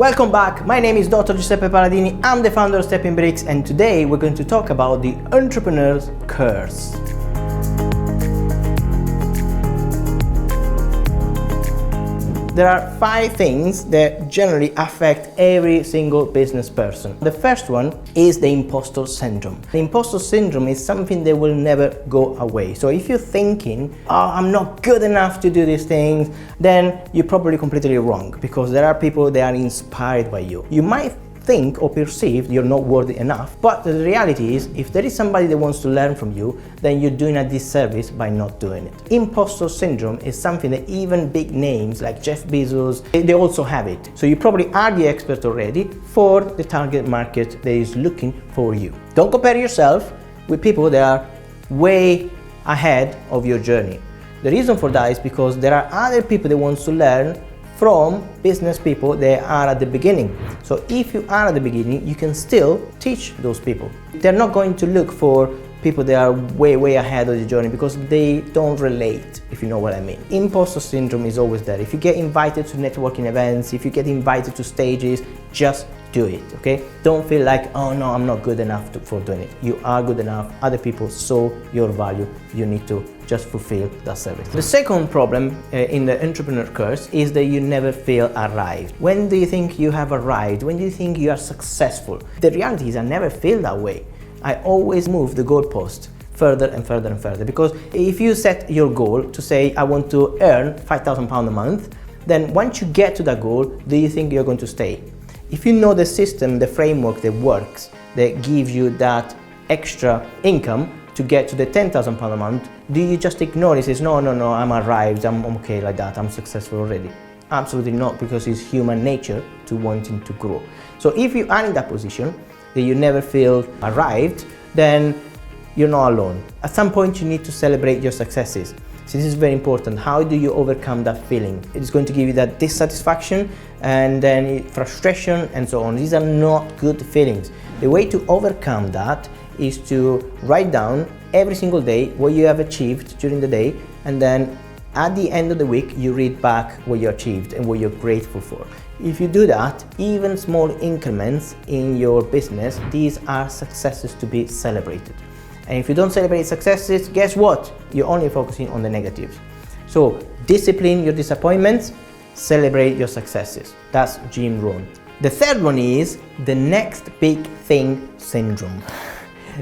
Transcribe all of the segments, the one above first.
Welcome back, my name is Dr. Giuseppe Paladini, I'm the founder of Stepping Bricks, and today we're going to talk about the entrepreneur's curse. There are 5 things that generally affect every single business person. The first one is the imposter syndrome. The imposter syndrome is something that will never go away. So if you're thinking, oh, I'm not good enough to do these things, then you're probably completely wrong, because there are people that are inspired by you. You might think or perceive you're not worthy enough, but the reality is, if there is somebody that wants to learn from you, then you're doing a disservice by not doing it. Imposter syndrome is something that even big names like Jeff Bezos, they also have it. So you probably are the expert already for the target market that is looking for you. Don't compare yourself with people that are way ahead of your journey. The reason for that is because there are other people that want to learn from business people that are at the beginning. So if you are at the beginning, you can still teach those people. They're not going to look for people that are way ahead of the journey, because they don't relate, if you know what I mean. Imposter syndrome is always there. If you get invited to networking events, if you get invited to stages, just do it, okay? Don't feel like, oh no, I'm not good enough for doing it. You are good enough. Other people saw your value. You need to just fulfill that service. The second problem in the entrepreneur curse is that you never feel arrived. When do you think you have arrived? When do you think you are successful? The reality is I never feel that way. I always move the goalpost further and further and further, because if you set your goal to say, I want to earn £5,000 a month, then once you get to that goal, do you think you're going to stay? If you know the system, the framework that works, that gives you that extra income to get to the £10,000 a month, do you just ignore it? Says, no, I'm arrived, I'm okay like that, I'm successful already. Absolutely not, because it's human nature to wanting to grow. So if you are in that position, that you never feel arrived, then you're not alone. At some point you need to celebrate your successes. So this is very important. How do you overcome that feeling? It's going to give you that dissatisfaction and then frustration and so on. These are not good feelings. The way to overcome that is to write down every single day what you have achieved during the day, and then at the end of the week you read back what you achieved and what you're grateful for. If you do that, even small increments in your business, these are successes to be celebrated. And if you don't celebrate successes, guess what? You're only focusing on the negatives. So discipline your disappointments, celebrate your successes. That's Jim Rohn. The third one is the next big thing syndrome.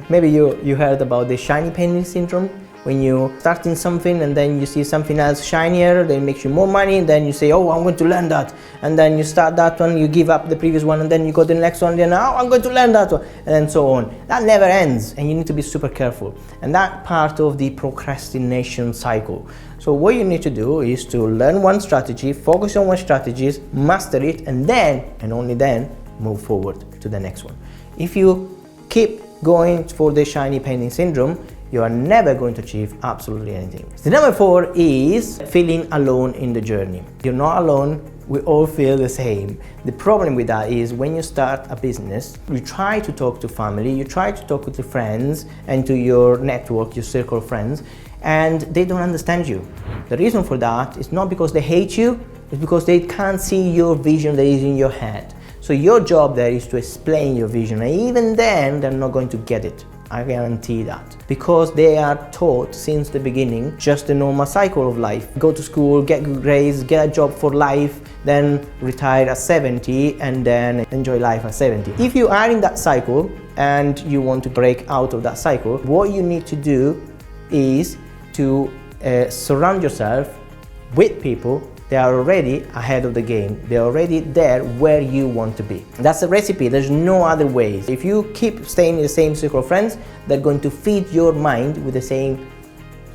Maybe you heard about the shiny penny syndrome. When you start in something and then you see something else shinier, then it makes you more money, and then you say, oh, I'm going to learn that. And then you start that one, you give up the previous one, and then you go to the next one, and now I'm going to learn that one, and then so on. That never ends, and you need to be super careful. And that part of the procrastination cycle. So what you need to do is to learn one strategy, focus on one strategy, master it, and then, and only then, move forward to the next one. If you keep going for the shiny penny syndrome, you are never going to achieve absolutely anything. The number 4 is feeling alone in the journey. You're not alone, we all feel the same. The problem with that is when you start a business, you try to talk to family, you try to talk with your friends and to your network, your circle of friends, and they don't understand you. The reason for that is not because they hate you, it's because they can't see your vision that is in your head. So your job there is to explain your vision, and even then they're not going to get it. I guarantee that, because they are taught since the beginning just the normal cycle of life. Go to school, get good grades, get a job for life, then retire at 70 and then enjoy life at 70. If you are in that cycle and you want to break out of that cycle, what you need to do is to surround yourself with people they are already ahead of the game. They're already there where you want to be. That's the recipe. There's no other way. If you keep staying in the same circle of friends, they're going to feed your mind with the same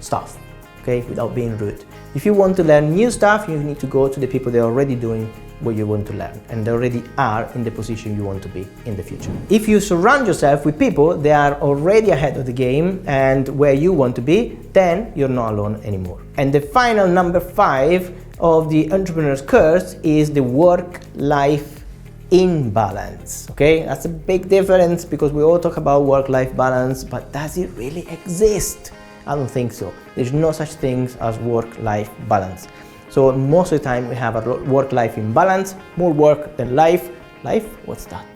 stuff, okay, without being rude. If you want to learn new stuff, you need to go to the people that are already doing what you want to learn, and they already are in the position you want to be in the future. If you surround yourself with people that are already ahead of the game and where you want to be, then you're not alone anymore. And the final number 5 of the entrepreneur's curse is the work-life imbalance. Okay, that's a big difference, because we all talk about work-life balance, but does it really exist? I don't think so. There's no such thing as work-life balance. So most of the time we have a work-life imbalance, more work than life. Life? What's that?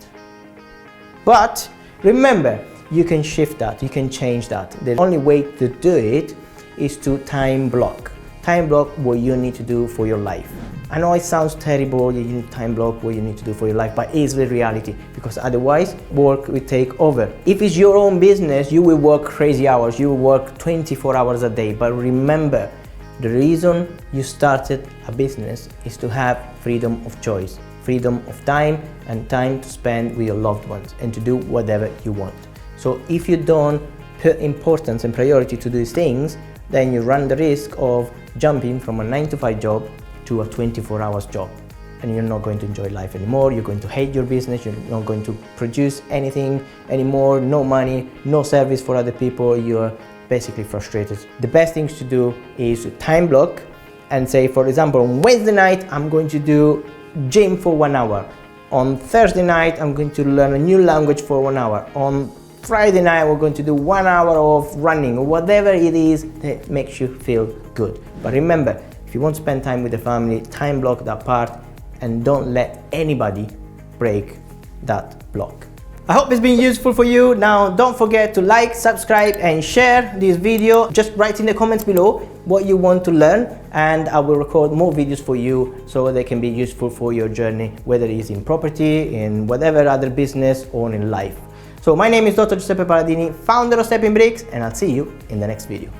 But remember, you can shift that, you can change that. The only way to do it is to time block. Time block what you need to do for your life. I know it sounds terrible, you need time block what you need to do for your life, but it's the reality, because otherwise work will take over. If it's your own business, you will work crazy hours, you will work 24 hours a day. But remember, the reason you started a business is to have freedom of choice, freedom of time, and time to spend with your loved ones and to do whatever you want. So if you don't put importance and priority to these things, then you run the risk of jumping from a 9-to-5 job to a 24 hours job, and you're not going to enjoy life anymore. You're going to hate your business, you're not going to produce anything anymore, no money, no service for other people, you're basically frustrated. The best things to do is to time block and say, for example, on Wednesday night I'm going to do gym for 1 hour. On Thursday night I'm going to learn a new language for 1 hour. On Friday night we're going to do 1 hour of running, or whatever it is that makes you feel good. But remember, if you want to spend time with the family, time block that part and don't let anybody break that block. I hope it's been useful for you. Now don't forget to like, subscribe and share this video. Just write in the comments below what you want to learn, and I will record more videos for you so they can be useful for your journey, whether it's in property, in whatever other business, or in life. So my name is Dr. Giuseppe Paladini, founder of Stepping Bricks, and I'll see you in the next video.